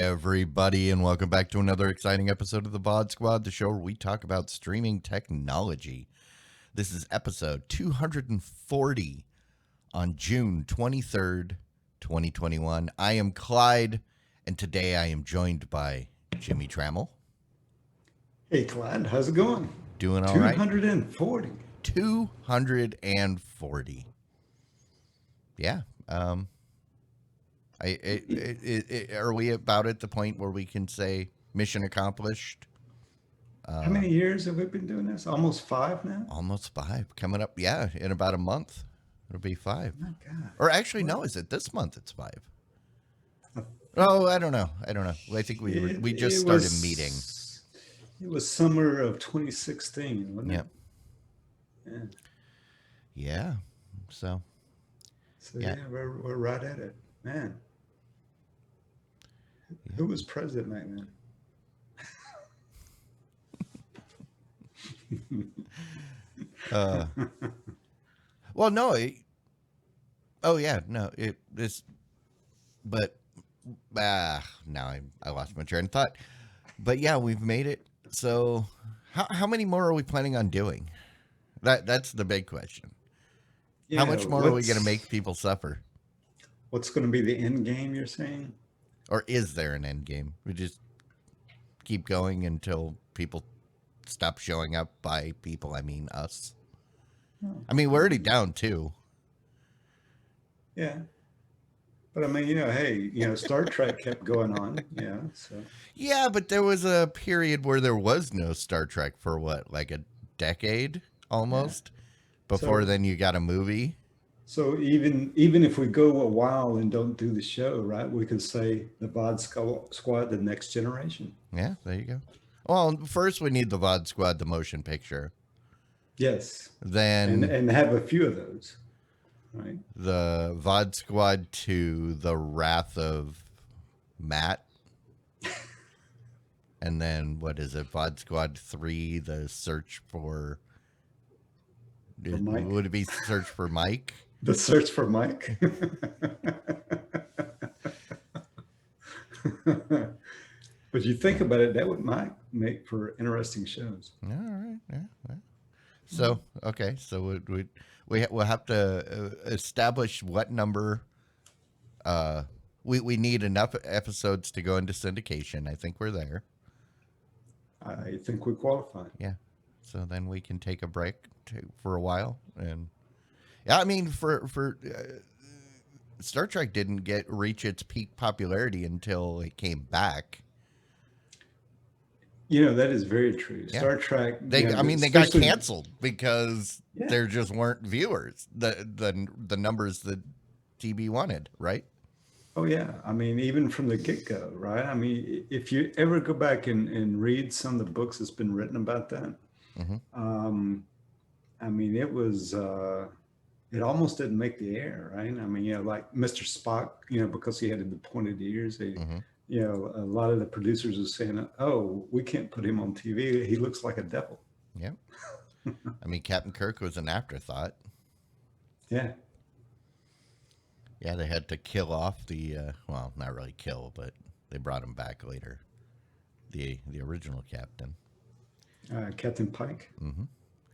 Everybody, and welcome back to another exciting episode of the VOD Squad, the show where we talk about streaming technology. This is episode 240 on June 23rd, 2021. I am Clyde, and today I am joined by Jimmy Trammell. Hey, Clyde, how's it going? Doing all right. 240. 240. Yeah. Are we about at the point where we can say mission accomplished? How many years have we been doing this? Almost 5 now? Almost 5. Coming up, yeah, in about a month. It'll be 5. Oh, my God. Or actually, no, is it this month it's 5? Oh, I don't know. I think we just started meeting. It was summer of 2016, wasn't it? Yep. Yeah. So yeah, we're right at it. Man. Yeah. Who was president back then? Well, no. Now I lost my train of thought. But yeah, we've made it. So how many more are we planning on doing? That's the big question. Yeah, how much more are we going to make people suffer? What's going to be the end game, you're saying? Or is there an end game? We just keep going until people stop showing up. By people, I mean us. Oh. I mean, we're already down 2. Yeah. But I mean, Star Trek kept going on. Yeah. So. Yeah, but there was a period where there was no Star Trek for what, like a decade almost? Yeah. Before then you got a movie. So even if we go a while and don't do the show, right, we could say the VOD Squad, the next generation. Yeah, there you go. Well, first we need the VOD Squad, the motion picture. Yes. Then and have a few of those, right? The VOD Squad 2, The Wrath of Matt. And then what is it? VOD Squad 3, The Search for... Would it be Search for Mike? The Search for Mike. But you think about it, that might make for interesting shows. All right. Yeah. So, okay. So we'll have to establish what number. We need enough episodes to go into syndication. I think we're there. I think we qualify. Yeah. So then we can take a break for a while, and yeah, I mean, for Star Trek didn't reach its peak popularity until it came back. That is very true. Yeah. Star Trek. They got canceled because there just weren't viewers. The numbers that TV wanted, right? Oh yeah, I mean, even from the get-go, right? I mean, if you ever go back and read some of the books that's been written about that. Mm-hmm. I mean, it was, it almost didn't make the air, right? I mean, like Mr. Spock, because he had the pointed ears, a lot of the producers were saying, oh, we can't put him on TV. He looks like a devil. Yep. I mean, Captain Kirk was an afterthought. Yeah. Yeah, they had to kill off well, not really kill, but they brought him back later. The original captain. Captain Pike. Mm-hmm.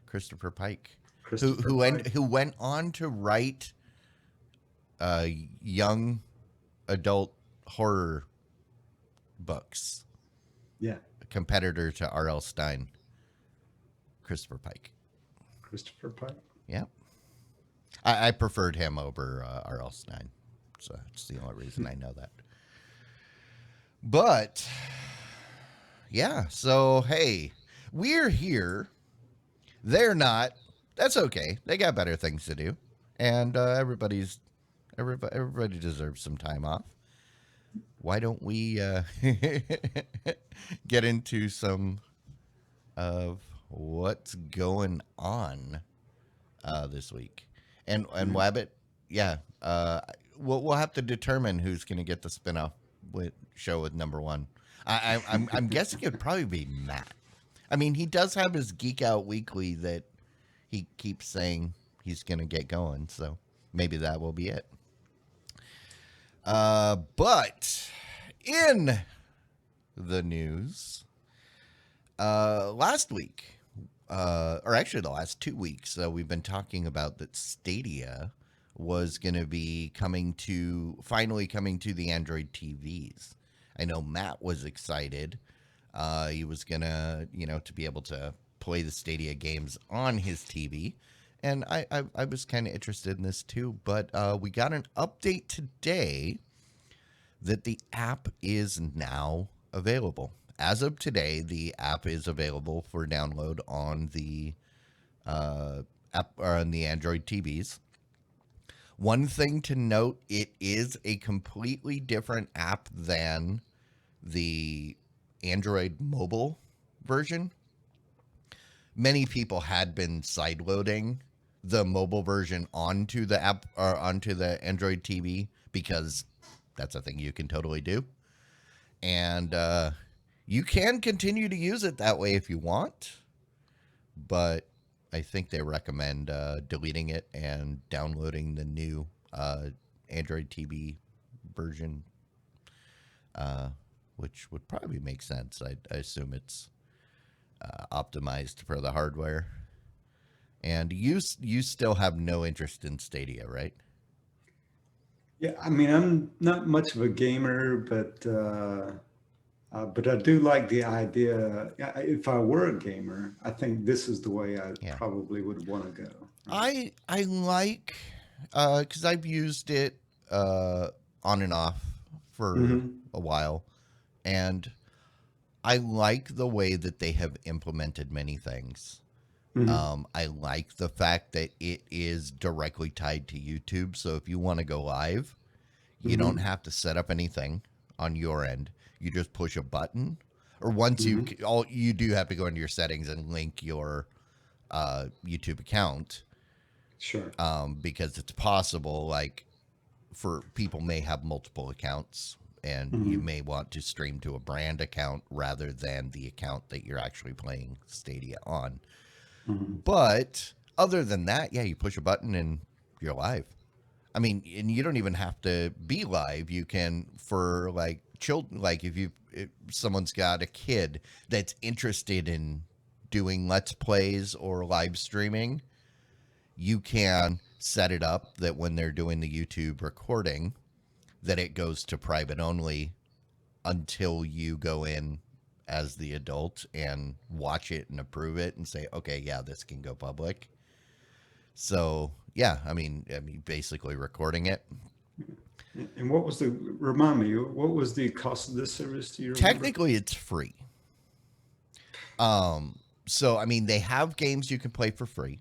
Christopher Pike. Who went on to write young adult horror books. Yeah. A competitor to R.L. Stine. Christopher Pike. Yep. I preferred him over R.L. Stine. So that's the only reason I know that. But, yeah. So, hey, we're here. They're not. That's okay. They got better things to do. And everybody deserves some time off. why don't we get into some of what's going on this week? And Right. Wabbit, yeah, we'll have to determine who's going to get the spinoff with show with number one. I'm guessing it'd probably be Matt. I mean, he does have his Geek Out Weekly that he keeps saying he's going to get going, so maybe that will be it. But in the news, last week, or actually the last 2 weeks, we've been talking about that Stadia was going to be finally coming to the Android TVs. I know Matt was excited. He was going to, to be able to play the Stadia games on his TV. And I was kind of interested in this too. But we got an update today that the app is now available. As of today, the app is available for download on the app or on the Android TVs. One thing to note, it is a completely different app than the Android mobile version. Many people had been sideloading the mobile version onto the app or onto the Android TV because that's a thing you can totally do. And you can continue to use it that way if you want, but I think they recommend deleting it and downloading the new Android TV version, which would probably make sense. I assume it's optimized for the hardware. And you still have no interest in Stadia, right? Yeah, I mean, I'm not much of a gamer, but I do like the idea. If I were a gamer, I think this is the way I Yeah. probably would want to go. Right? I like because I've used it on and off for Mm-hmm. a while, and I like the way that they have implemented many things. Mm-hmm. I like the fact that it is directly tied to YouTube. So if you want to go live, you don't Mm-hmm. have to set up anything on your end. You just push a button, or once Mm-hmm. you do have to go into your settings and link your YouTube account, Sure. because it's possible. Like for people may have multiple accounts, and you Mm-hmm. may want to stream to a brand account rather than the account that you're actually playing Stadia on. Mm-hmm. But other than that, yeah, you push a button and you're live. I mean, and you don't even have to be live. You can, for like children, like if someone's got a kid that's interested in doing let's plays or live streaming, you can set it up that when they're doing the YouTube recording, that it goes to private only until you go in as the adult and watch it and approve it and say, okay, yeah, this can go public. So yeah, I mean, basically recording it. And what was the remind me? What was the cost of this service? Do you remember? Technically, it's free. So I mean, they have games you can play for free.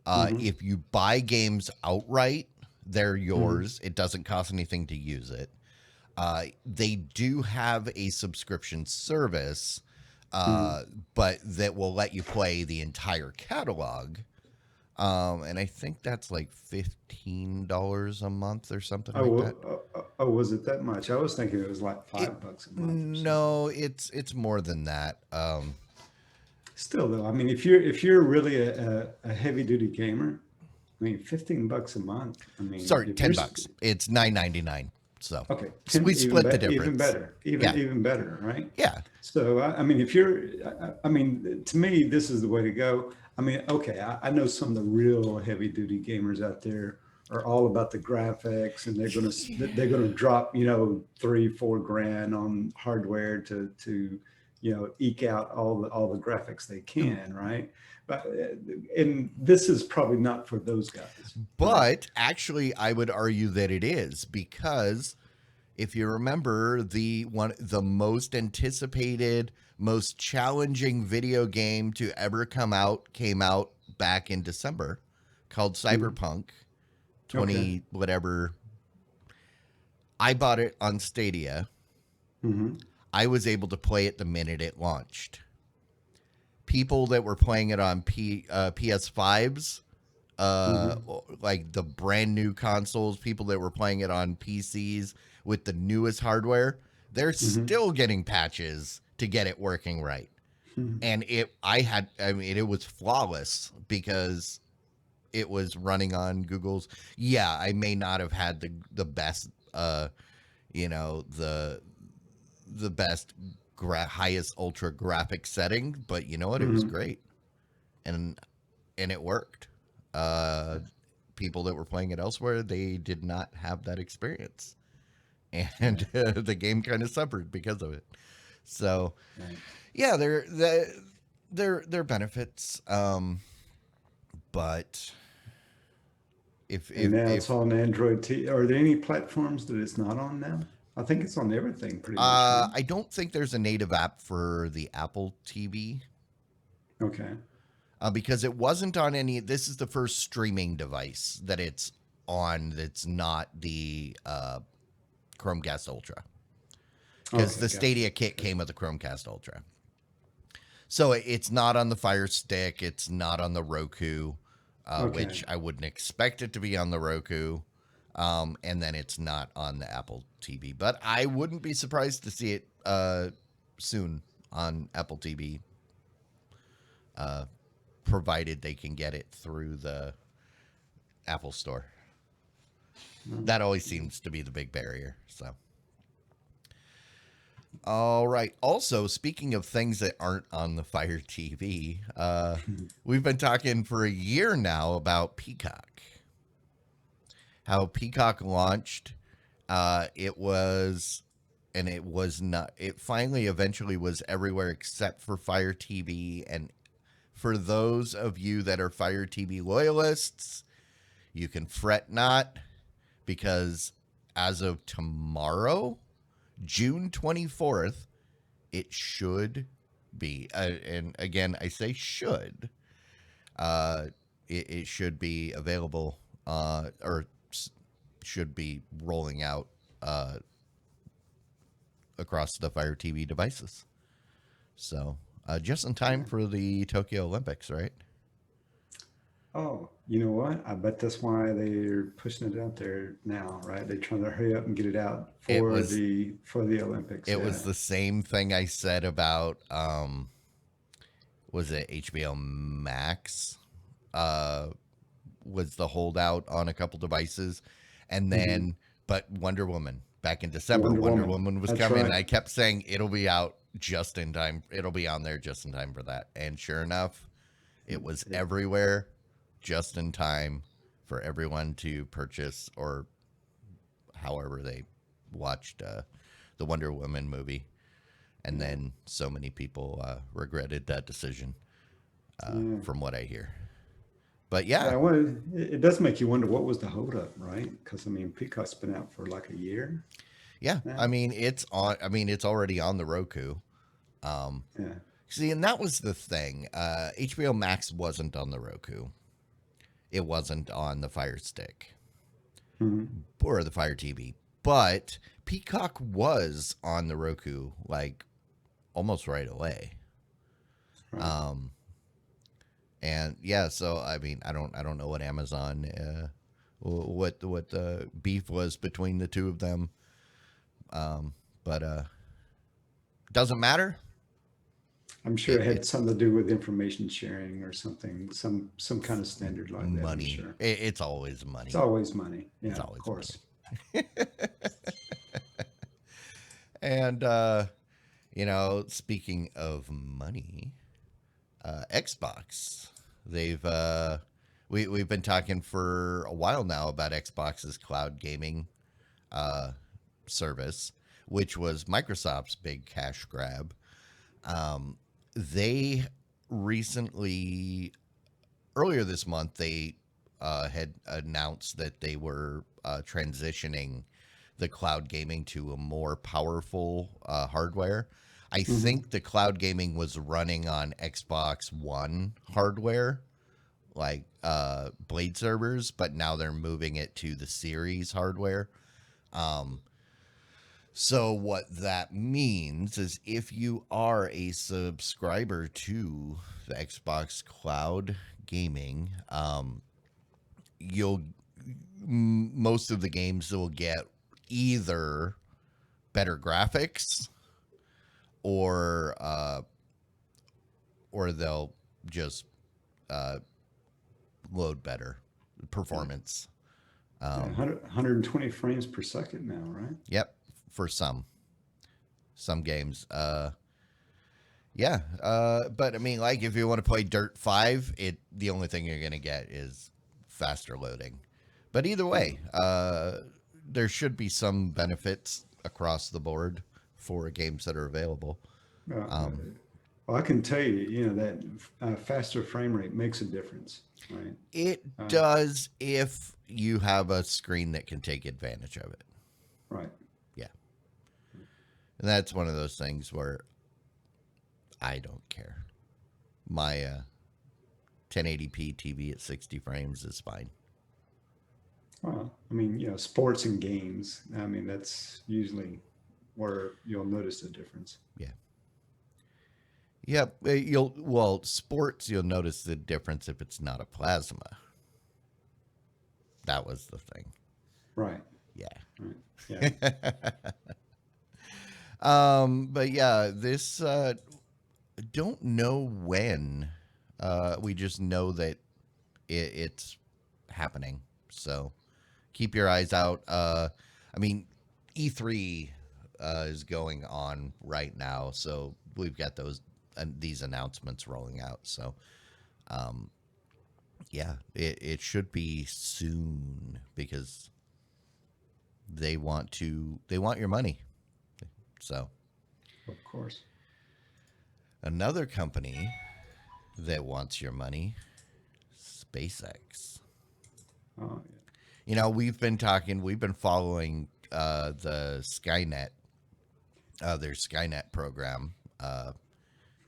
Mm-hmm. If you buy games outright, they're Mm-hmm. yours. It doesn't cost anything to use it. They do have a subscription service, Mm-hmm. but that will let you play the entire catalog. And I think that's like $15 a month or something Oh, like that. was it that much? I was thinking it was like It $5 a month or something. no, it's more than that. Still, though, I mean, if you're really a heavy duty gamer, I mean, $15 a month. I mean, Sorry, if ten you're bucks. It's $9.99. So okay, we 10 split the even difference. better, even Yeah, even better, right? yeah. So I mean, if you're, I mean, to me, this is the way to go. I mean, okay, I know some of the real heavy duty gamers out there are all about the graphics, and they're gonna drop 3-4 grand on hardware to eke out all the graphics they can, right? But and this is probably not for those guys, right? But actually, I would argue that it is because if you remember the most anticipated, most challenging video game to ever came out back in December, called Mhm. Cyberpunk Okay. 20 whatever. I bought it on Stadia. Mm-hmm. I was able to play it the minute it launched. People that were playing it on PS5s, uh, Mm-hmm. like the brand new consoles, people that were playing it on PCs with the newest hardware, they're Mm-hmm. still getting patches to get it working right. And it was flawless because it was running on Google's. Yeah, I may not have had the best, the best highest ultra graphic setting, but you know what? It was Mm-hmm. great, and it worked. Uh, People that were playing it elsewhere, they did not have that experience, and Right. the game kind of suffered because of it. So Right. yeah, there benefits, but And now it's if on Android T. Are there any platforms that it's not on now? I think it's on everything pretty much, right? I don't think there's a native app for the Apple TV, Okay. because it wasn't on any. This is the first streaming device that it's on that's not the Chromecast Ultra, because Okay. the Gotcha. Stadia kit Gotcha. came with the Chromecast Ultra. So it's not on the Fire Stick. It's not on the Roku, Okay. which I wouldn't expect it to be on the Roku. And then it's not on the Apple TV. But I wouldn't be surprised to see it soon on Apple TV, provided they can get it through the Apple Store. Well, That always seems to be the big barrier. So, all right. Also, speaking of things that aren't on the Fire TV, we've been talking for a year now about Peacock. How Peacock launched. It was, and it was not. It finally, eventually, was everywhere except for Fire TV. And for those of you that are Fire TV loyalists, you can fret not, because as of tomorrow, June 24th, it should be. And again, I say should. Uh, it should be available, or should be rolling out uh, across the Fire TV devices. So just in time yeah. for the Tokyo Olympics, right? Oh, you know what? I bet that's why they're pushing it out there now, right? They're trying to hurry up and get it out It was for the Olympics. it Yeah. was the same thing I said about was it HBO Max? Uh, was the holdout on a couple devices, and Hmm. then but Wonder Woman back in December, Wonder Wonder Woman. Woman was That's coming. And right. I kept saying it'll be out just in time. It'll be on there just in time for that, and sure enough, it was It, everywhere just in time for everyone to purchase, or however they watched the Wonder Woman movie. And yeah. then so many people regretted that decision, Yeah. from what I hear. But Yeah, yeah, well, it does make you wonder what was the holdup, right? Because I mean, Peacock's been out for like a year yeah. I now. mean, it's on. I mean, it's already on the Roku. Um, Yeah. See, and that was the thing. HBO Max wasn't on the Roku. It wasn't on the Fire Stick Hmm. or the Fire TV. But Peacock was on the Roku like almost right away. Right. Um, and yeah, so I mean, I don't know what Amazon, what the beef was between the two of them. But doesn't matter. I'm sure It, it had it's something to do with information sharing or something, some kind of standard like that. I'm money. sure. It's always It's money. always money. It's Yeah, of always money. course. And speaking of money, Xbox. They've we've been talking for a while now about Xbox's cloud gaming uh, service, which was Microsoft's big cash grab. They recently, earlier this month, they had announced that they were transitioning the cloud gaming to a more powerful hardware. I Hmm. think the cloud gaming was running on Xbox One hardware, like Blade servers, but now they're moving it to the Series hardware. Um, So what that means is if you are a subscriber to the Xbox Cloud Gaming, you'll most of the games will get either better graphics or they'll just uh, load better Yeah, performance. yeah, Um, 120 frames per second now, right? yep, for some games. Yeah, but I mean, like if you want to play Dirt 5, the only thing you're gonna get is faster loading. But either Yeah. way, there should be some benefits across the board for games that are available. Uh, Um, well, I can tell you, that faster frame rate makes a difference, right? it Uh, does if you have a screen that can take advantage of it. right. Yeah, and that's one of those things where I don't care. My 1080p TV at 60 frames is fine. Well, I mean, sports and games. I mean, that's usually where you'll notice the difference. Yeah. Yep. Sports, you'll notice the difference if it's not a plasma. That was the thing. Right. Right. Yeah. Yeah. But yeah, this don't know when. We just know that it's happening. So keep your eyes out. I mean, E3 is going on right now, so we've got these announcements rolling out. So, um, yeah, it should be soon because they want your money. So Of course. another company that wants your money, SpaceX. Oh, You know, we've been following the Skynet, their Skynet program,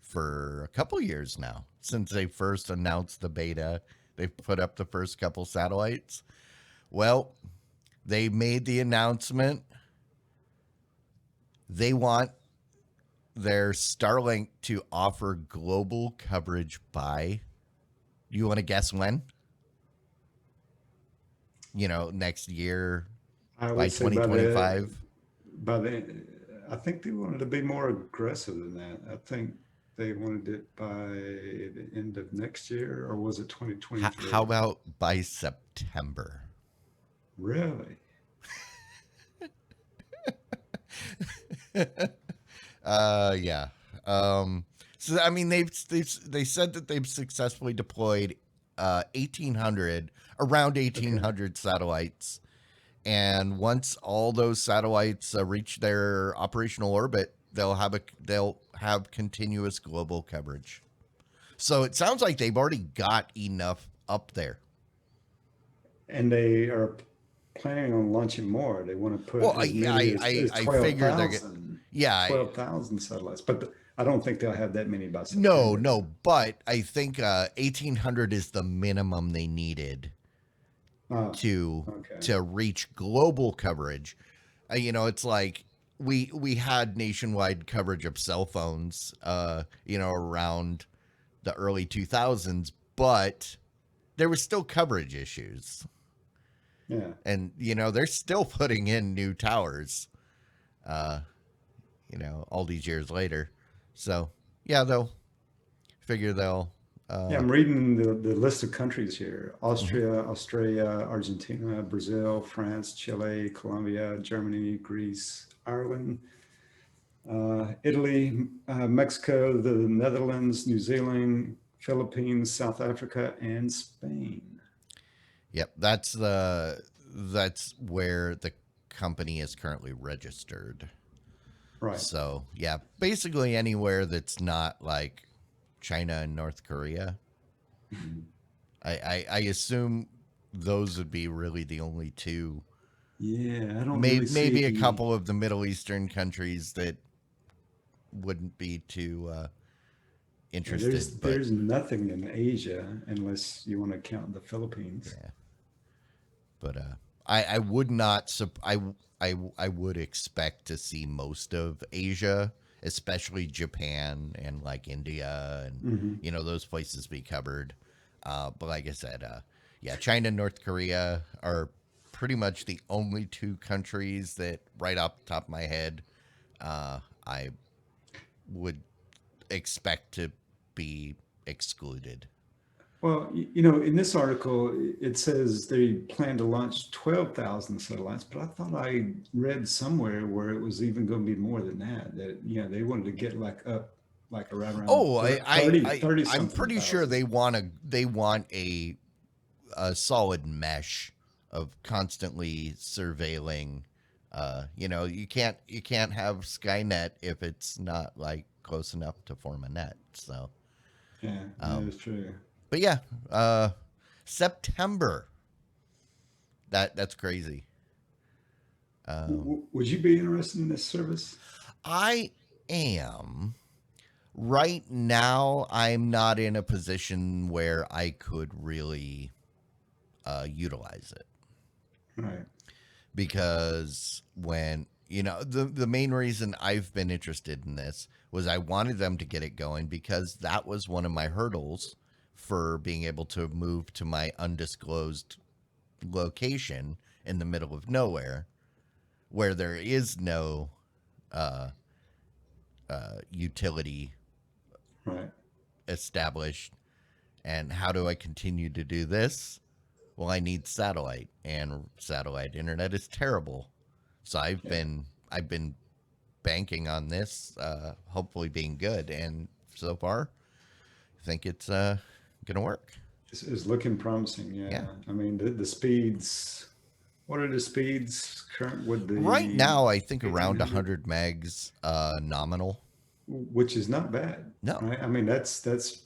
for a couple years now since they first announced the beta. They put up the first couple satellites. Well, they made the announcement. They want their Starlink to offer global coverage by, you want to guess when? You know, next year yeah. I by would say by the 2025. by the. I think they wanted to be more aggressive than that. I think they wanted it by the end of next year, or was it How 2023? about by September? Really? Yeah. So I mean, they said that they've successfully deployed 1,800 around Okay. 1,800 satellites, and once all those satellites reach their operational orbit, they'll have continuous global coverage. So it sounds like they've already got enough up there. And they are planning on launching more. They want to put Well, as many as I figure they're gonna. Yeah, 12,000 satellites, but I don't think they'll have that many by no, September. no, but I think 1,800 is the minimum they needed Oh, to okay. reach global coverage. You know, it's like we had nationwide coverage of cell phones, you know, around the early 2000s, but there was still coverage issues, Yeah. and you know they're still putting in new towers. Uh, you know, all these years later, so yeah, they'll figure they'll. Yeah, Uh, I'm reading the list of countries here: mhm. Austria, Australia, Argentina, Brazil, France, Chile, Colombia, Germany, Greece, Ireland, Italy, Mexico, the Netherlands, New Zealand, Philippines, South Africa, and Spain. Yep, that's where the company is currently registered. Right. So yeah, basically anywhere that's not like China and North Korea. Mhm. I assume those would be really the only two. Yeah, I don't Maybe really a see. couple of the Middle Eastern countries that wouldn't be too Yeah, interested, but there's nothing in Asia unless you want to count the Philippines. yeah. But I would not I would expect to see most of Asia, especially Japan and like India and Hmm. those places be covered. But like I said, yeah, China and North Korea are pretty much the only two countries that, right off the top of my head, I would expect to be excluded. Well, in this article, it says they plan to launch 12,000 satellites, but I thought I read somewhere where it was even going to be more than that. That, they wanted to get like up, like around Oh, 30 I'm something pretty sure thousand. they want a solid mesh of constantly surveilling. You can't have Skynet if it's not like close enough to form a net. So, Yeah, that um, is true. but yeah, uh, September. That's crazy. Would you be interested in this service? I am right now. I'm not in a position where I could really utilize it. Right. Because when the main reason I've been interested in this was I wanted them to get it going because that was one of my hurdles for being able to move to my undisclosed location in the middle of nowhere where there is no uh, utility Right. established. And how do I continue to do this? Well, I need satellite, and satellite internet is terrible. So Yeah. I've been banking on this, hopefully being good, and so far, I think it's gonna work. It's looking promising. Yeah. Yeah. I mean, the speeds. What are the speeds current with Right the now, I think around 1800? 100 megs nominal. Which is not bad, No. right? I mean, that's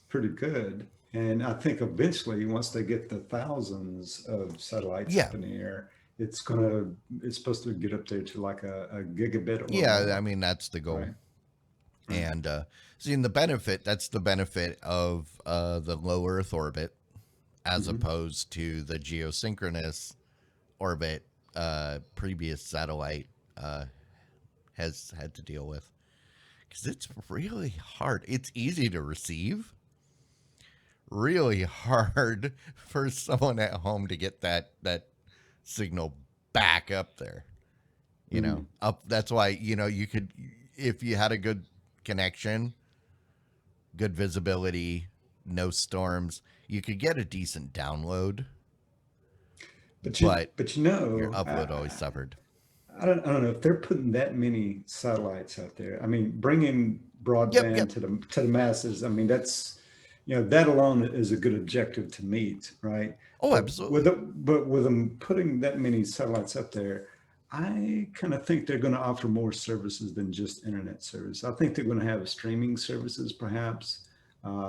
pretty good. And I think eventually, once they get the thousands of satellites Yeah. up in the air, it's supposed to get up there to like a gigabit or Yeah. I more, mean, that's the goal. right? Right. And seeing the benefit, that's the benefit of the low Earth orbit as Hmm. opposed to the geosynchronous orbit previous satellite uh, has had to deal with. Because it's really hard. It's easy to receive, really hard for someone at home to get that signal back up there. Mm. Up. That's why you could, if you had a good connection, good visibility, no storms, you could get a decent download, But you but but you your know, upload always suffered. I don't know if they're putting that many satellites out there. I mean, bringing Yep, broadband yep. to the masses. I mean, that's that alone is a good objective to meet, right? Oh, But absolutely. with them putting that many satellites up there, I kind of think they're going to offer more services than just internet service. I think they're going to have streaming services, perhaps,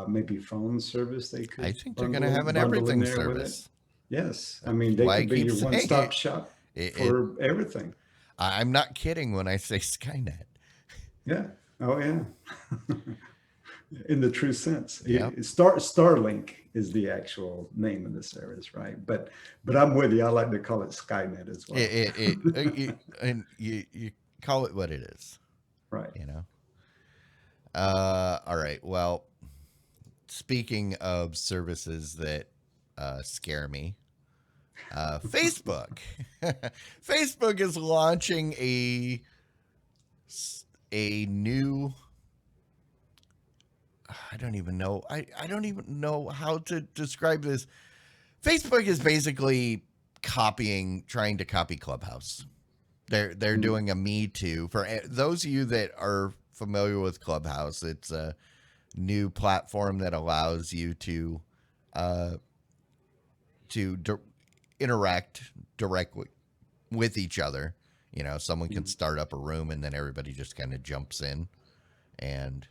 maybe phone service they I could think they're going to bundle have an bundle in everything there with it. service. Yes, I That's mean they why I could be keep your saying one-stop it. shop It for everything. I'm not kidding when I say Skynet. Yeah. Oh, yeah. In the true sense, Yep. Starlink is the actual name of the service, right? But I'm with you. I like to call it Skynet as well. And you call it what it is, Right. you know. All right. Well, speaking of services that scare me, Facebook. Facebook is launching a new. I don't even know. I don't even know how to describe this. Facebook is basically trying to copy Clubhouse. They're Mm. doing a Me Too. For those of you that are familiar with Clubhouse, it's a new platform that allows you uh, to interact directly with each other. Someone can Mm. start up a room and then everybody just kind of jumps in and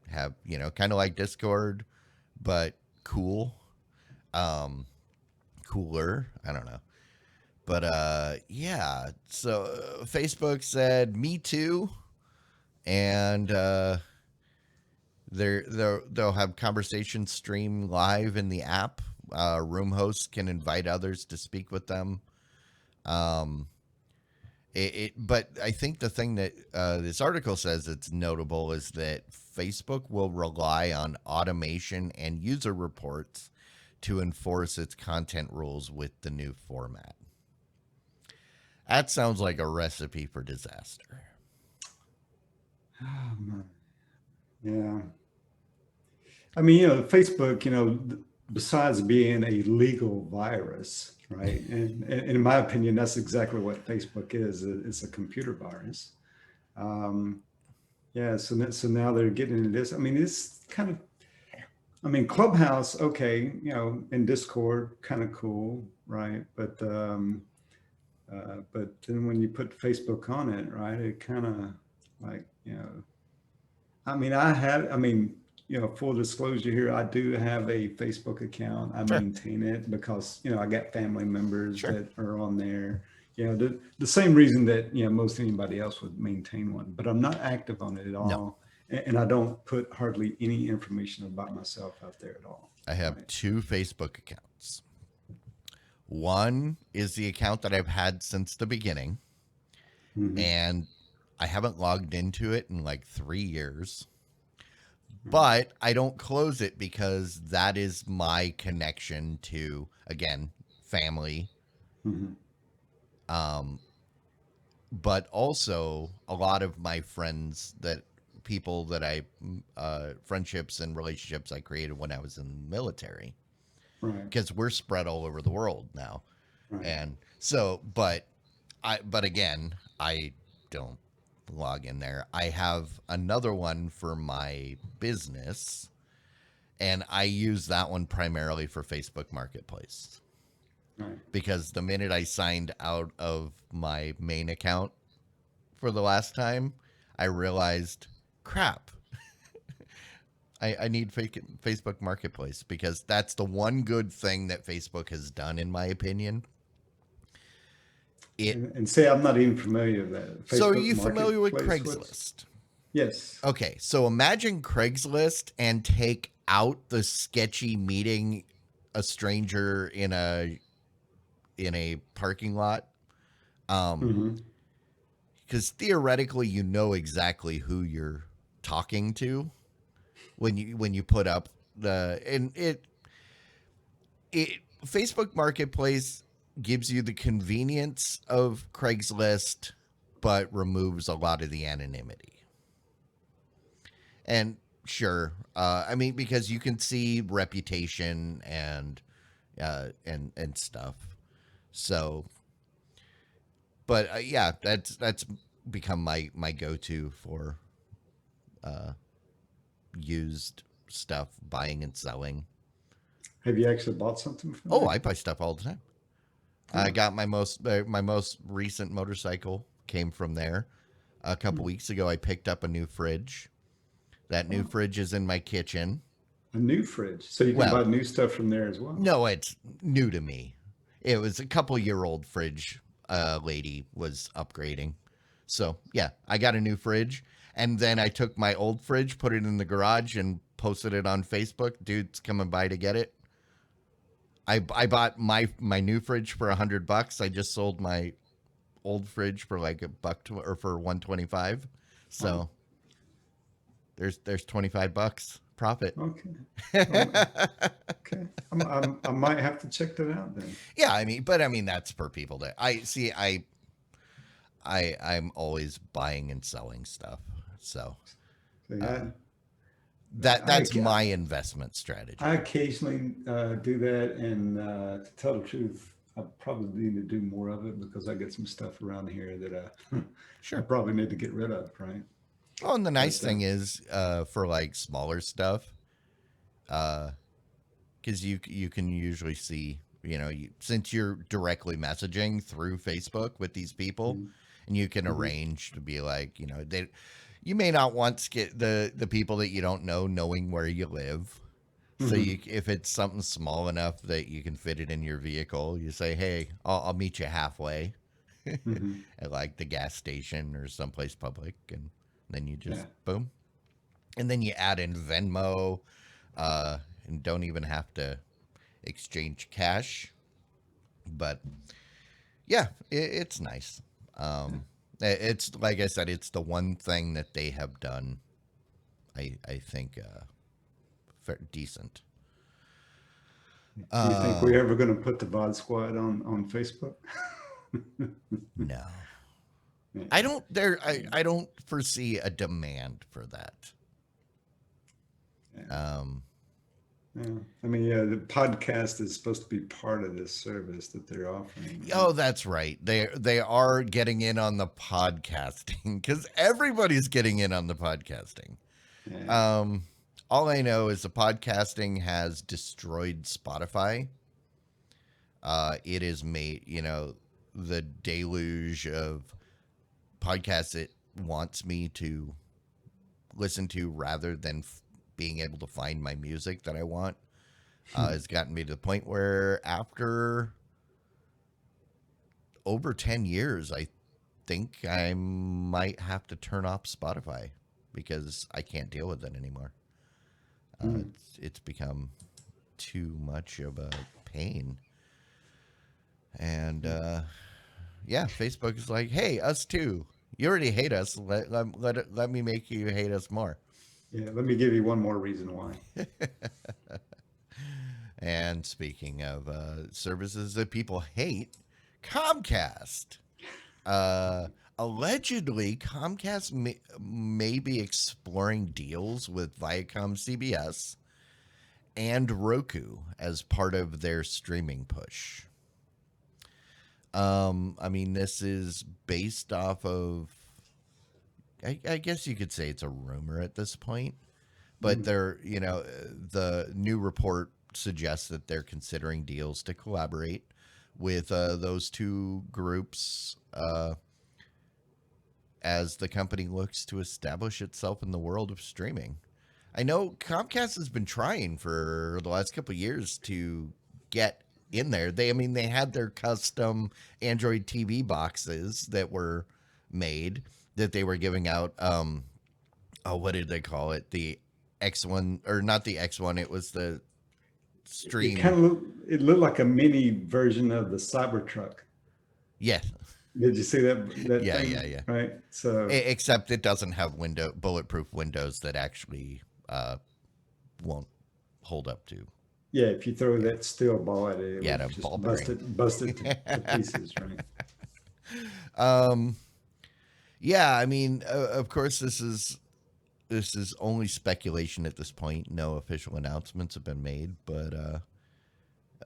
have kind of like Discord, but cool, um, cooler. I don't know. But yeah. So Facebook said Me Too, and they'll have conversations stream live in the app. Room hosts can invite others to speak with them. But I think the thing that this article says it's notable is that Facebook will rely on automation and user reports to enforce its content rules with the new format. That sounds like a recipe for disaster. Oh, man. Yeah. I mean, Facebook, besides being a legal virus, right? And in my opinion, that's exactly what Facebook is. It's a computer virus. Um, yeah. So now they're getting into this. I mean, it's kind of, I mean, Clubhouse, okay, and Discord, kind of cool, right? But then when you put Facebook on it, right, it kind of like, I mean, full disclosure here, I do have a Facebook account. I Sure, maintain it because, I got family members sure. that are on there. The same reason that, most anybody else would maintain one, but I'm not active on it at No, all. And I don't put hardly any information about myself out there at all. I have Right. two Facebook accounts. One is the account that I've had since the beginning, Hmm. and I haven't logged into it in like 3 years. Right. But I don't close it because that is my connection to, again, family, Hmm. um, but also a lot of my friends that people that friendships and relationships I created when I was in the military, Right. because we're spread all over the world now. Right. And so, but again, I don't log in there. I have another one for my business, and I use that one primarily for Facebook Marketplace, Right. because the minute I signed out of my main account for the last time, I realized, crap, I need Facebook Marketplace, because that's the one good thing that Facebook has done, in my opinion. It And say I'm not even familiar with that. So are Facebook you familiar with Marketplace. Craigslist? Yes. Okay, so imagine Craigslist and take out the sketchy meeting a stranger in a parking lot. Hmm. Because theoretically, you know exactly who you're talking to when you put up the and it Facebook Marketplace gives you the convenience of Craigslist, but removes a lot of the anonymity. And sure, I mean, because you can see reputation and stuff. So, but yeah, that's become my go to for uh, used stuff, buying and selling. Have you actually bought something from Oh, there? I buy stuff all the time. I Oh, got my most recent motorcycle came from there. A couple hmm. weeks ago, I picked up a new fridge. That new Oh, fridge is in my kitchen. a new fridge. So you can Well, buy new stuff from there as well. no, it's new to me. It was a couple-year old fridge. Lady was upgrading, so yeah, I got a new fridge, and then I took my old fridge, put it in the garage, and posted it on Facebook. Dude's coming by to get it. I bought my new fridge for $100. I just sold my old fridge for like a buck or for 125. Wow. So there's $25 profit. Okay. Um, okay. I might have to check that out then. Yeah, I mean that's for people that I see. I'm always buying and selling stuff, so See, uh, I, that's my investment I strategy. occasionally do that, and to tell the truth, I probably need to do more of it because I get some stuff around here that I Sure. probably need to get rid of, right? Oh, and the nice But thing is, for like smaller stuff, because you can usually see, since you're directly messaging through Facebook with these people, mm, and you can mhm, arrange to be like, you may not want to get the people that you don't know knowing where you live. So mhm, if it's something small enough that you can fit it in your vehicle, you say, "Hey, I'll meet you halfway mhm. at like the gas station or someplace public," and then you Yeah. just boom, and then you add in Venmo, uh, and don't even have to exchange cash. But Yeah, it's nice. It's like I said, it's the one thing that they have done. I think decent. Do you think we're ever going to put the VOD Squad on Facebook? No, Yeah. I don't. I don't foresee a demand for that. Yeah. Um, Yeah. I mean, yeah, the podcast is supposed to be part of this service that they're offering, right? oh, that's right. They are getting in on the podcasting because everybody's getting in on the podcasting. Yeah. Um, all I know is the podcasting has destroyed Spotify. It has made, the deluge of podcasts it wants me to listen to rather than being able to find my music that I want has gotten me to the point where after over 10 years, I think I might have to turn off Spotify because I can't deal with it anymore. Hmm. It's become too much of a pain. And yeah, Facebook is like, hey, us too. You already hate us. Let me make you hate us more. Yeah. Let me give you one more reason why. And speaking of services that people hate, Comcast. Allegedly, Comcast may be exploring deals with Viacom CBS and Roku as part of their streaming push. I mean, this is based off of, I guess you could say it's a rumor at this point, but Hmm. the new report suggests that they're considering deals to collaborate with those two groups as the company looks to establish itself in the world of streaming. I know Comcast has been trying for the last couple of years to get in there. They had their custom Android TV boxes that were made that they were giving out. Oh, what did they call it? The X1, or not the X1? It was the It kind Stream. of looked like a mini version of the Cybertruck. Yeah, Did you see that yeah, thing? yeah, yeah. Right. So Except it doesn't have bulletproof windows that actually won't hold up to. yeah, if you throw Yeah, that steel ball at it, it yeah, would a just ball bust bearing. it to pieces, right? um, yeah, I mean, of course, this is only speculation at this point. No official announcements have been made, but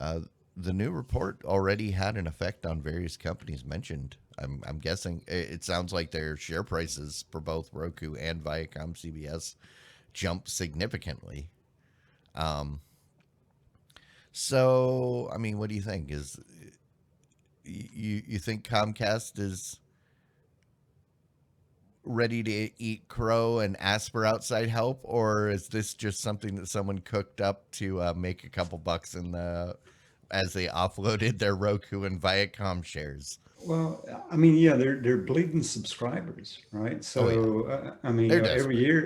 uh, the new report already had an effect on various companies mentioned. I'm guessing it sounds like their share prices for both Roku and Viacom CBS jumped significantly. Um, so, I mean, what do you think? Is you think Comcast is ready to eat crow and ask for outside help, or is this just something that someone cooked up to make a couple bucks in the as they offloaded their Roku and Viacom shares? Well, I mean, yeah, they're bleeding subscribers, right? Oh yeah, So I mean, they're desperate.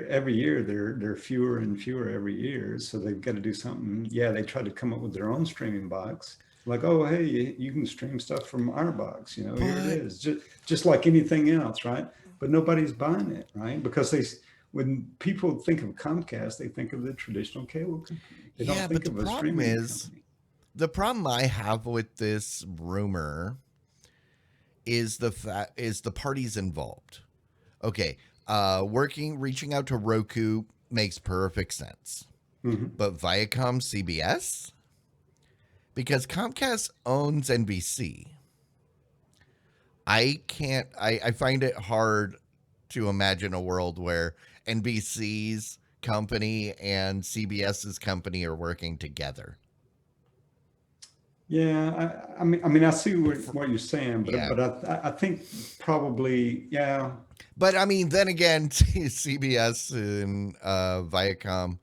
every year they're fewer and fewer every year. So they've got to do something. Yeah, they try to come up with their own streaming box. Like, oh, hey, you can stream stuff from our box. Here it But is, just like anything else, right? But nobody's buying it, right? Because when people think of Comcast, they think of the traditional cable company. They don't yeah, but think the of a problem streaming is company. the problem I have with this rumor is the parties involved. Okay, reaching out to Roku makes perfect sense, Hmm. but Viacom CBS, because Comcast owns NBC. I can't. I find it hard to imagine a world where NBC's company and CBS's company are working together. Yeah, I mean, I see For, what you're saying, but yeah, I think probably, yeah, but I mean, then again, CBS and Viacom,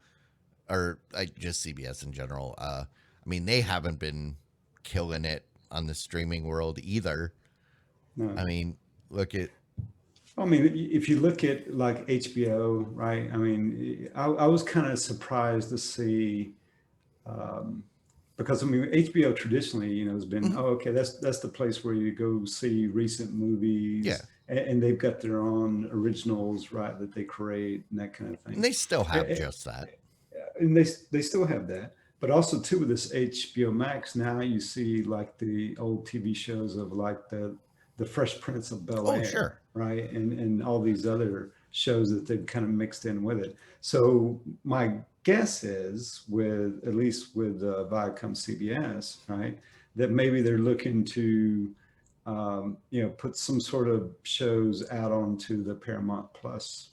or just CBS in general. I mean, they haven't been killing it on the streaming world either. I no. mean, look at I mean, if you look at like HBO, right? I mean, I was kind of surprised to see because I mean HBO traditionally, has been, Hmm. oh, okay, that's the place where you go see recent Yeah, movies, and they've got their own originals, right, that they create and that kind of and thing. they still Eh, have eh, just that. and they still have that, but also too with this HBO Max now you see like the old TV shows of like the Fresh Prince of Bel Oh, sure. Air, right, and all these other shows that they've kind of mixed in with it. So my guess is with at least with Viacom CBS, right, that maybe they're looking to put some sort of shows out onto the Paramount Plus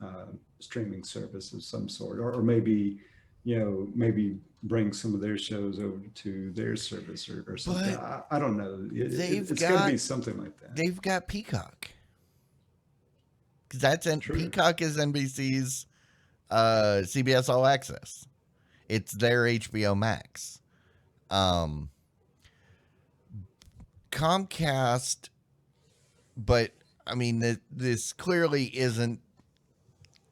uh, streaming service of some sort, or maybe, maybe bring some of their shows over to their service or something. But I don't know. they've It's got to got be something like that. they've got Peacock. 'Cause True. Peacock is NBC's CBS All Access. It's their HBO Max. Um, Comcast, but I mean, this clearly isn't.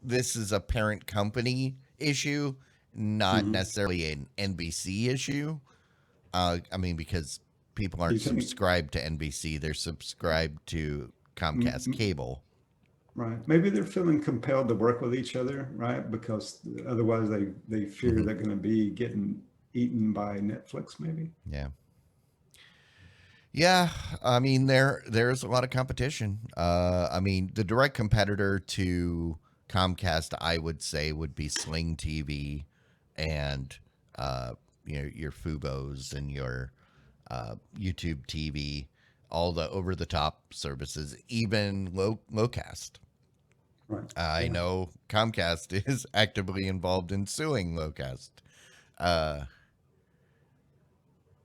This is a parent company issue, not Hmm. necessarily an NBC issue. I mean, because people You aren't think, subscribed to NBC, they're subscribed to Comcast cable. right? Maybe they're feeling compelled to work with each other, right? Because otherwise they fear Hmm. they're going to be getting eaten by Netflix, maybe. Yeah. Yeah, I mean there's a lot of competition. I mean the direct competitor to Comcast, I would say, would be Sling TV, and uh, your Fubos and your YouTube TV, all the over the top services, even Lowcast. Right. I Yeah. know Comcast is actively involved in suing Lowcast, uh,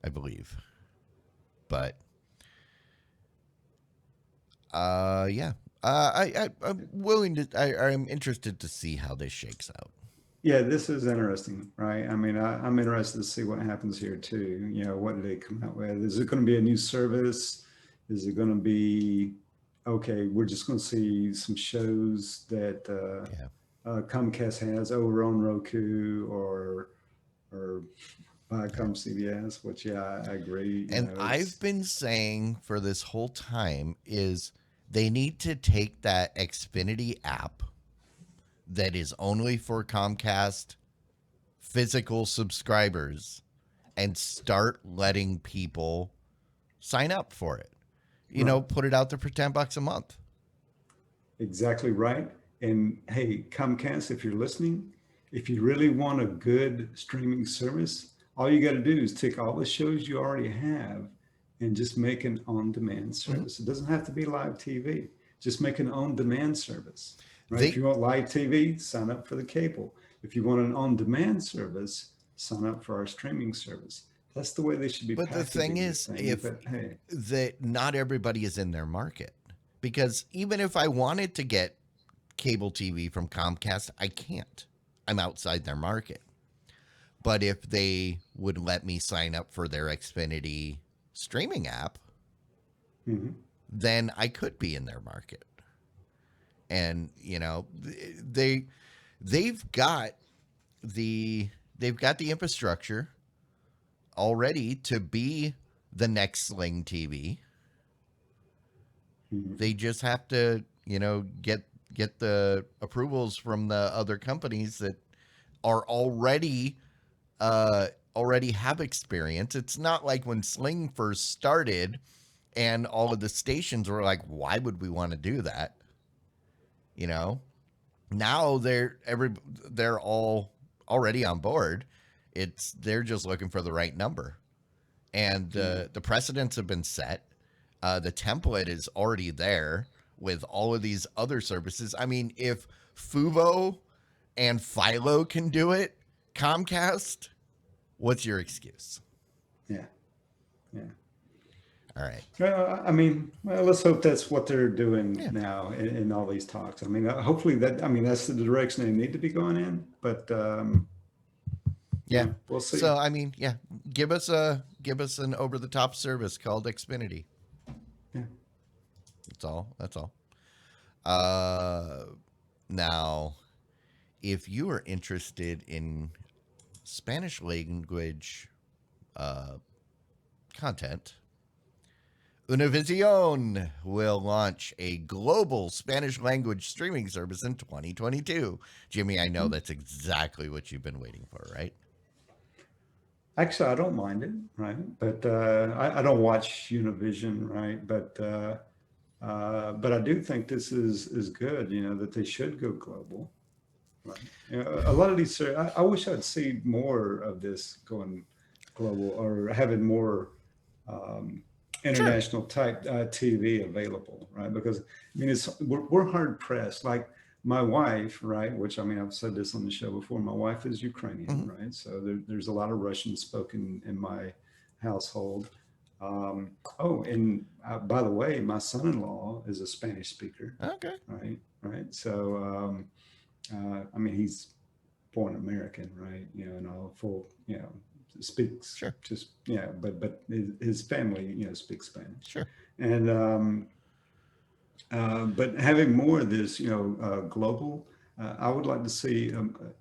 I believe, but yeah. I'm willing to. I'm interested to see how this shakes out. Yeah, this is interesting, right? I mean, I'm interested to see what happens here too. What do they come out with? Is it going to be a new service? Is it going to be, okay, we're just going to see some shows that Yeah. Comcast has over on Roku or Yeah. Viacom CBS, which, yeah, I agree. And I've It's, been saying for this whole time is they need to take that Xfinity app that is only for Comcast physical subscribers and start letting people sign up for it. right. Put it out there for $10 a month. Exactly right. And hey, Comcast, if you're listening, if you really want a good streaming service, all you got to do is take all the shows you already have and just make an on demand Mhm. service. It doesn't have to be live TV, just make an on demand service, right? If They you want live TV, sign up for the cable. If you want an on demand service, sign up for our streaming service. That's the way they should be But the thing packaging the is, thing. if But hey, that not everybody is in their market, because even if I wanted to get cable TV from Comcast, I can't. I'm outside their market. But if they would let me sign up for their Xfinity streaming app, mhm, then I could be in their market. And they they've got the they've got the infrastructure already to be the next Sling TV. mhm, They just have to, get the approvals from the other companies that are already have experience. It's not like when Sling first started and all of the stations were like, why would we want to do that? You know, now they're all already on board. They're just looking for the right number, and yeah. the precedents have been set. The template is already there with all of these other services. I mean, if Fubo and Philo can do it, Comcast, what's your excuse? Yeah. Yeah. All right. I mean, well, let's hope that's what they're doing Yeah. now in all these talks. I mean, hopefully that, I mean, that's the direction they need to be going in, but, Yeah. we'll see. So I mean, yeah, give us an over the top service called Xfinity. Yeah. That's all. That's all. Uh Now, if you are interested in Spanish language uh, content, Univision will launch a global Spanish language streaming service in 2022. Jimmy, I know that's exactly what you've been waiting for, right? Actually, I don't mind it, right? But I don't watch Univision, right? But I do think this is good. You know that they should go global, right? You know, a lot of these. I wish I'd see more of this going global or having more um, Sure. international type TV available, right? Because I mean, we're hard pressed. Like my wife, right? Which I mean, I've said this on the show before. My wife is Ukrainian, Mm-hmm. right? So there's a lot of Russian spoken in my household. Oh, and by the way, my son-in-law is a Spanish speaker, Okay. right? Right. So I mean, he's born American, right? You know, and all full, you know, speaks Sure. just yeah, but his family, you know, speaks Spanish, Sure. and but having more of this, you know, global, I would like to see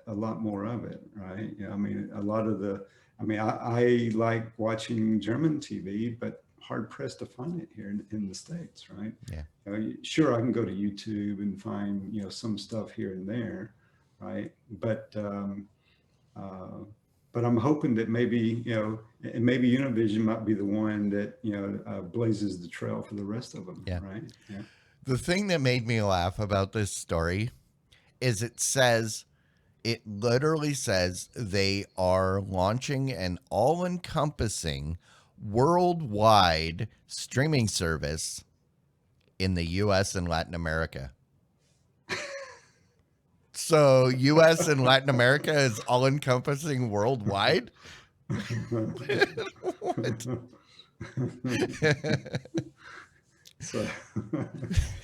a lot more of it, right? You know, I mean, a lot of the, I mean, I like watching German TV, but hard pressed to find it here in the States, right? Yeah. Sure, I can go to YouTube and find, you know, some stuff here and there, right? Uh, but I'm hoping that maybe, you know, and maybe Univision might be the one that, you know, blazes the trail for the rest of them, Yeah. right? Yeah. The thing that made me laugh about this story is it literally says they are launching an all encompassing worldwide streaming service in the US and Latin America. So, US and Latin America is all encompassing worldwide? What? So,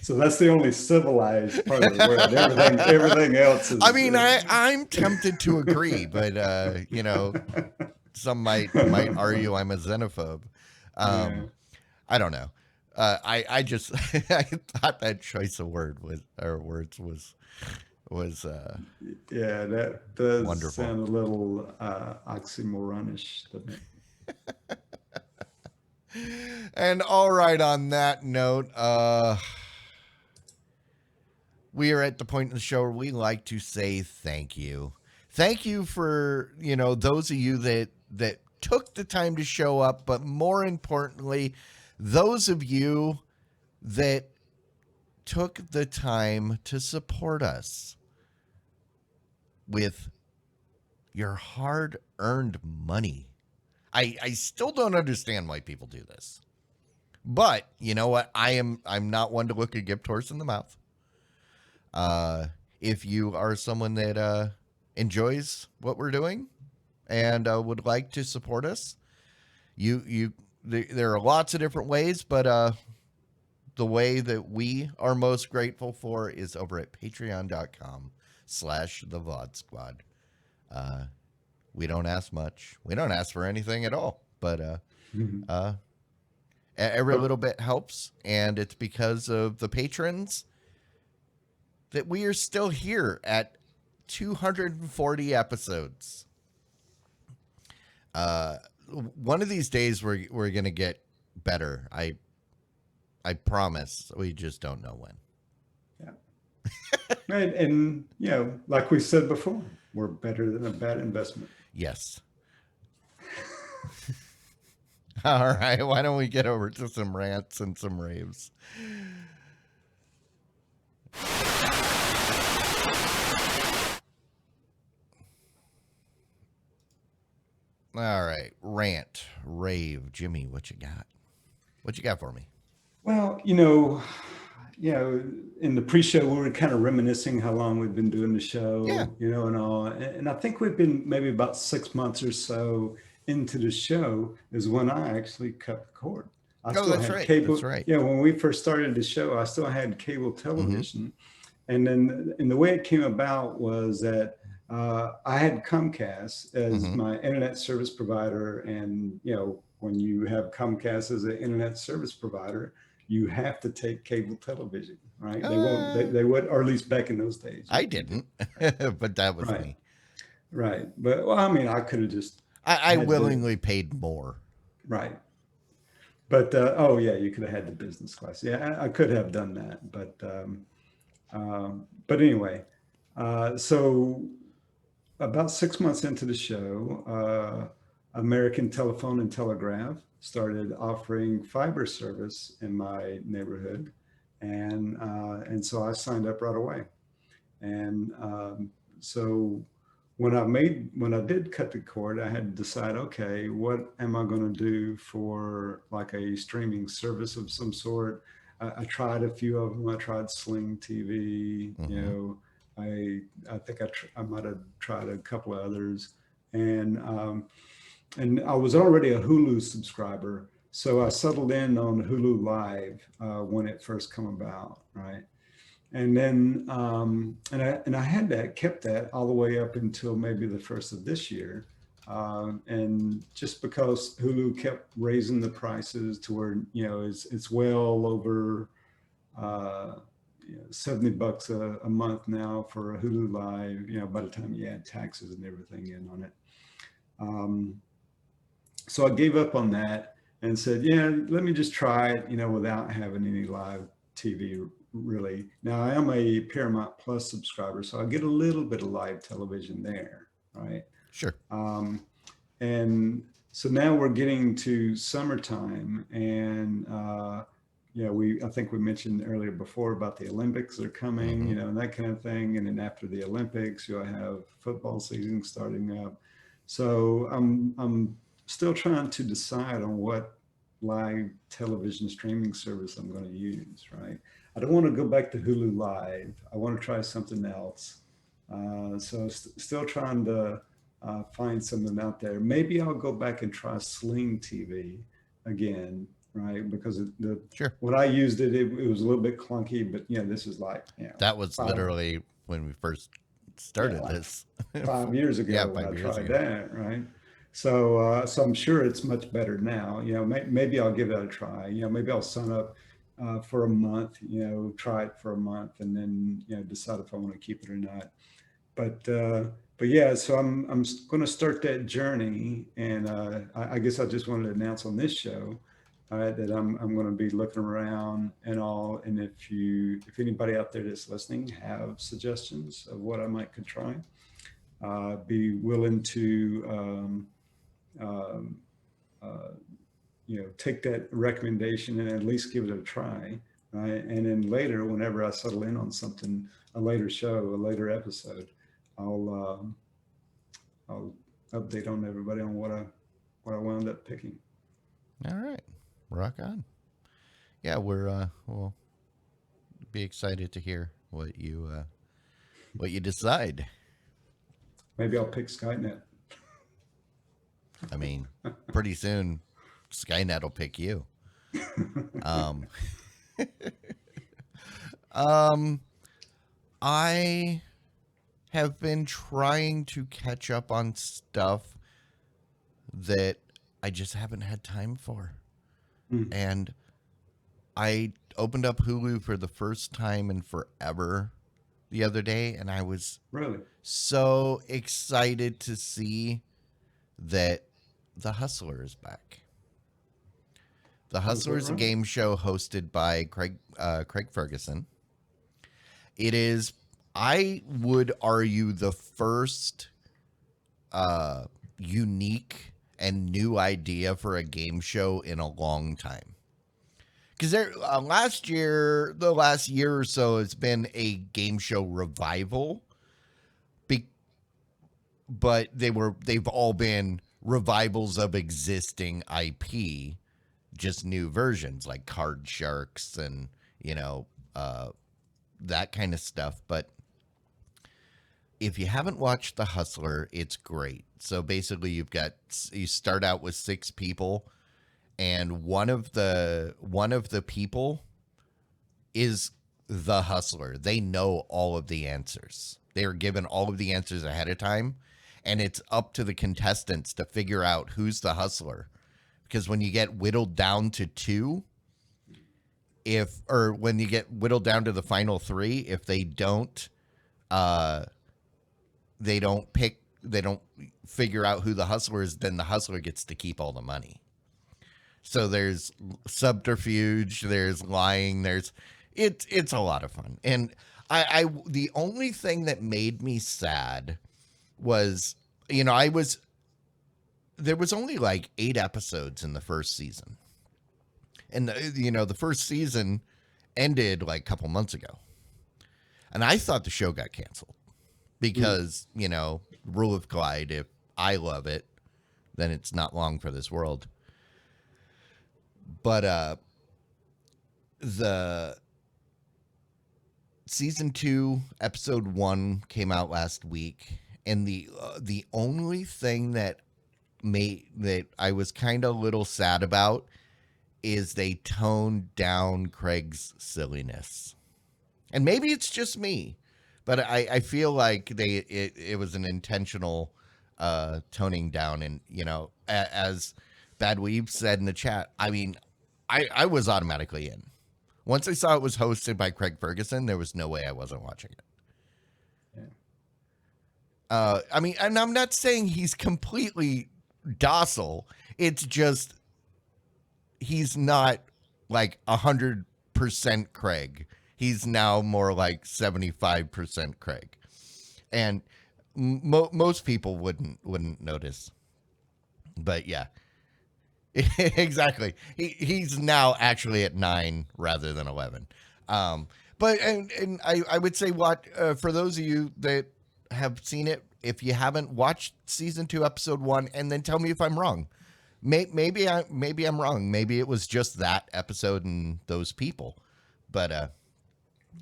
so that's the only civilized part of the world. Everything else I is. mean, I'm tempted to agree, but you know, some might argue I'm a xenophobe. Yeah, Um, I don't know. I just I thought that choice of words was yeah, that does wonderful. sound a little oxymoronish, doesn't it? And all right, on that note, we are at the point in the show where we like to say thank you. Thank you for, you know, those of you that took the time to show up, but more importantly, those of you that took the time to support us with your hard-earned money. I still don't understand why people do this. But you know what? I'm not one to look a gift horse in the mouth. If you are someone that enjoys what we're doing and would like to support us, there are lots of different ways, but the way that we are most grateful for is over at patreon.com/the VOD Squad. We don't ask much. We don't ask for anything at all, but uh, every But little bit helps, and it's because of the patrons that we are still here at 240 episodes. Uh, one of these days we're gonna get better. I promise. We just don't know when. yeah, and you know, like we said before, we're better than a bad investment. Yes. All right. Why don't we get over to some rants and some raves? All right. Rant, rave. Jimmy, what you got? What you got for me? Well, you know, in the pre-show we were kind of reminiscing how long we've been doing the Yeah. show, you know, and all. And I think we've been maybe about 6 months or so into the show is when I actually cut the cord. I Oh, still that's had right. That's cable. right. Yeah, when we first started the show, I still had cable Mm-hmm. television. And the way it came about was that I had Comcast as Mm-hmm. my internet service provider, and you know, when you have Comcast as an internet service provider, you have to take cable television, right? They won't. Uh, They would, or at least back in those days, I you didn't, did, right? but that was Right, me. right. But well, I mean, I could have just I had the willingly paid more. right. But oh yeah, you could have had the business class. Yeah, I could have done that, but anyway, so about 6 months into the show, American Telephone and Telegraph started offering fiber service in my neighborhood, and so I signed up right away. And so when I did cut the cord, I had to decide, okay, what am I going to do for like a streaming service of some sort? I tried a few of them. I tried Sling TV. Mm-hmm. I think I might have tried a couple of others, and and I was already a Hulu subscriber, so I settled in on Hulu Live when it first come about, right? And then and I had that kept that all the way up until maybe the first of this year, and just because Hulu kept raising the prices to where it's well over $70 a month now for a Hulu Live. By the time you add taxes and everything in on it, um, so I gave up on that and said, yeah, let me just try it, without having any live TV really. Now I am a Paramount Plus subscriber, so I get a little bit of live television there, right? Sure. Um, and so now we're getting to summertime, and I think we mentioned earlier before about the Olympics are coming, Mm-hmm. and that kind of thing. And then after the Olympics, you'll have football season starting up. So I'm still trying to decide on what live television streaming service I'm going to use, right? I don't want to go back to Hulu Live. I want to try something else. So still trying to find something out there. Maybe I'll go back and try Sling TV again, right? Because Sure. when I used it was a little bit clunky, but this is like That was five, literally when we first yeah, started like this. 5 years Yeah, ago when I 5 years tried ago. that, right? So I'm sure it's much better now. Maybe I'll give that a try. Maybe I'll sign up for a month. Try it for a month, and then decide if I want to keep it or not. But but yeah, so I'm going to start that journey, and I guess I just wanted to announce on this show that I'm going to be looking around and all. And if anybody out there that's listening have suggestions of what I might could try, be willing to um, uh, take that recommendation and at least give it a try, right? And then later, whenever I settle in on something, a later show, a later episode, I'll I'll update on everybody on what I wound up picking. All right. Rock on. Yeah, we'll be excited to hear what you decide. Maybe I'll pick Skynet. I mean, pretty soon Skynet will pick you. Um um I have been trying to catch up on stuff that I just haven't had time for. Hmm. And I opened up Hulu for the first time in forever the other day, and I was Really? so excited to see that The Hustler is back. The Oh, is Hustler that is a right? game show hosted by Craig Ferguson. It is, I would argue, the first unique and new idea for a game show in a long time. Because the last year or so, it's been a game show revival, be, but they've all been revivals of existing IP, just new versions like Card Sharks and uh, that kind of stuff. But if you haven't watched The Hustler, it's great. So basically, you start out with 6 people, and one of the people is the hustler. They know all of the answers. They are given all of the answers ahead of time, and it's up to the contestants to figure out who's the hustler. Because when you get whittled down to 2, or when you get whittled down to the final 3, if uh they don't pick they don't figure out who the hustler is, then the hustler gets to keep all the money. So there's subterfuge, there's lying, it's a lot of fun. And I the only thing that made me sad was, there was only like 8 episodes in the first season. And the first season ended like a couple months ago. And I thought the show got canceled because, rule of Clyde, if I love it, then it's not long for this world. But the season 2, episode 1 came out last week, and the only thing that I was kind of a little sad about is they toned down Craig's silliness. And maybe it's just me, but I feel like it was an intentional toning down. And, as Bad Weave said in the chat, I mean, I was automatically in. Once I saw it was hosted by Craig Ferguson, there was no way I wasn't watching it. Yeah. I mean, and I'm not saying he's completely docile. It's just he's not like 100% Craig. He's now more like 75% Craig, and most people wouldn't notice. But yeah, exactly. He's now actually at 9 rather than 11. But I would say for those of you that have seen it, if you haven't watched season 2, episode 1, and then tell me if I'm wrong. Maybe I'm wrong. Maybe it was just that episode and those people. But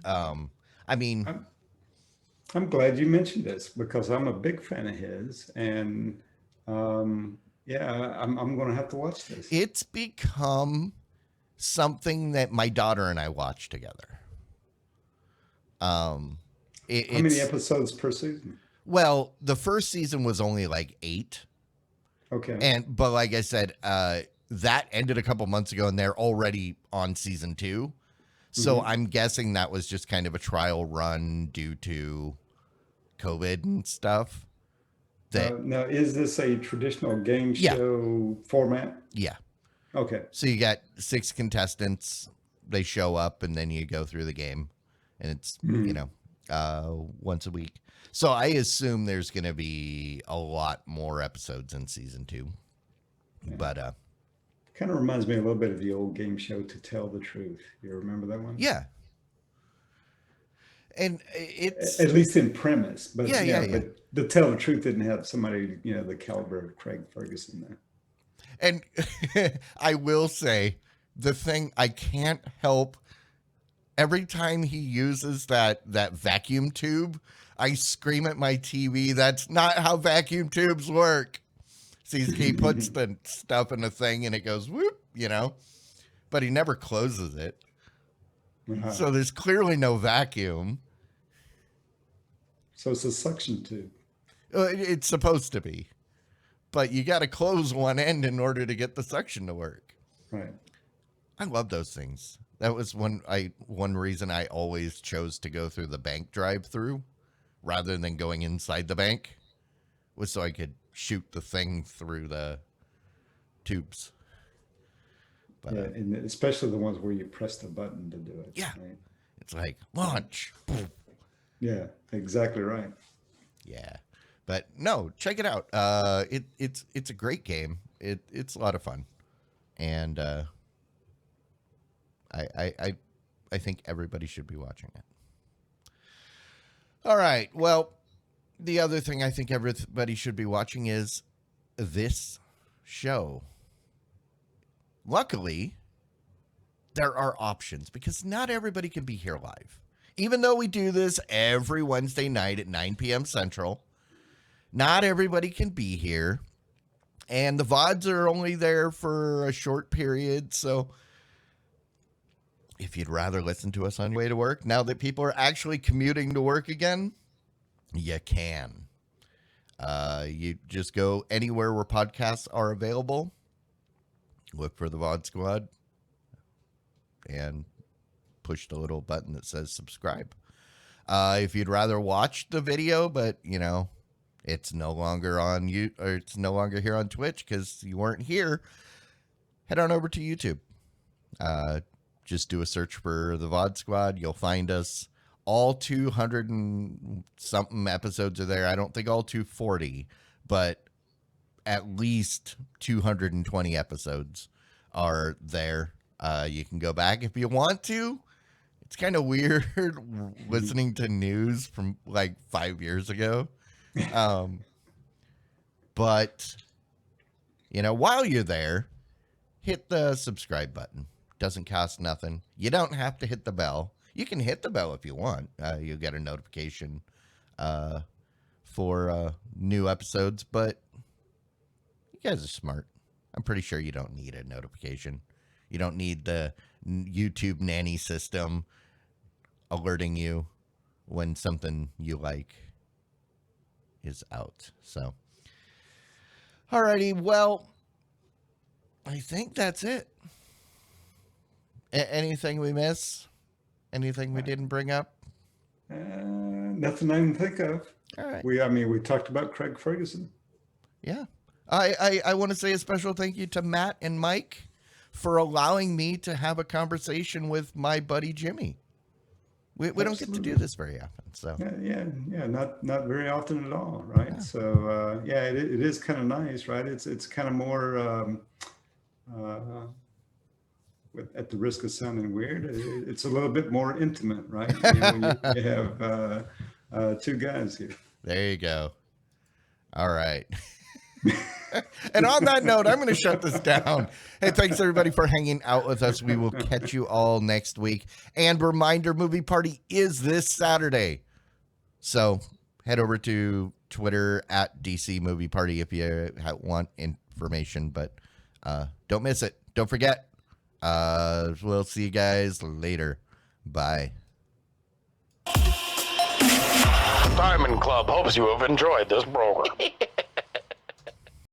I mean, I'm glad you mentioned this because I'm a big fan of his, and yeah, I'm going to have to watch this. It's become something that my daughter and I watch together. How many episodes per season? Well, the first season was only like 8. Okay. But like I said, that ended a couple months ago, and they're already on season 2. So I'm guessing that was just kind of a trial run due to COVID and stuff. Now, is this a traditional game show format? Yeah. Okay. So you got 6 contestants. They show up, and then you go through the game, and it's once a week. So I assume there's going to be a lot more episodes in season 2. Yeah. But kind of reminds me a little bit of the old game show To Tell the Truth. You remember that one? Yeah. And it's at least in premise, but yeah. But To Tell the Truth didn't have somebody, the caliber of Craig Ferguson there. And I will say the thing I can't help, every time he uses that vacuum tube, I scream at my TV. That's not how vacuum tubes work. See, he puts the stuff in a thing and it goes whoop, but he never closes it. So there's clearly no vacuum. So it's a suction tube. It's supposed to be, but you got to close one end in order to get the suction to work. Right. I love those things. That was one reason I always chose to go through the bank drive-through rather than going inside the bank, was so I could shoot the thing through the tubes. But, yeah, and especially the ones where you press the button to do it. Yeah. Right? It's like launch. Yeah, exactly right. Yeah. But no, check it out. It's a great game. It's a lot of fun. And I think everybody should be watching it. All right. Well, the other thing I think everybody should be watching is this show. Luckily, there are options because not everybody can be here live. Even though we do this every Wednesday night at 9 p.m. Central, not everybody can be here. And the VODs are only there for a short period. So if you'd rather listen to us on your way to work, now that people are actually commuting to work again, you can. You just go anywhere where podcasts are available. Look for the VOD Squad and push the little button that says subscribe. If you'd rather watch the video, but, It's no longer on you, or it's no longer here on Twitch because you weren't here. Head on over to YouTube. Just do a search for the VOD Squad. You'll find us. All 200 and something episodes are there. I don't think all 240, but at least 220 episodes are there. You can go back if you want to. It's kind of weird listening to news from like 5 years ago. But, while you're there, hit the subscribe button. Doesn't cost nothing. You don't have to hit the bell. You can hit the bell if you want. You'll get a notification for new episodes, but you guys are smart. I'm pretty sure you don't need a notification. You don't need the YouTube nanny system alerting you when something you like is out. So, alrighty, well, I think that's it. Anything we miss? Anything we didn't bring up? Nothing I can think of. All right. We talked about Craig Ferguson. Yeah. I want to say a special thank you to Matt and Mike for allowing me to have a conversation with my buddy Jimmy. We don't get to do this very often. So yeah, not very often at all, right? Yeah. So it is kind of nice, right? It's kind of more at the risk of sounding weird, it's a little bit more intimate, right? When you have two guys here. There you go. All right. And on that note, I'm going to shut this down. Hey, thanks everybody for hanging out with us. We will catch you all next week. And reminder, Movie Party is this Saturday. So head over to Twitter at DC Movie Party if you want information. But don't miss it. Don't forget. We'll see you guys later. Bye. Diamond Club hopes you have enjoyed this program.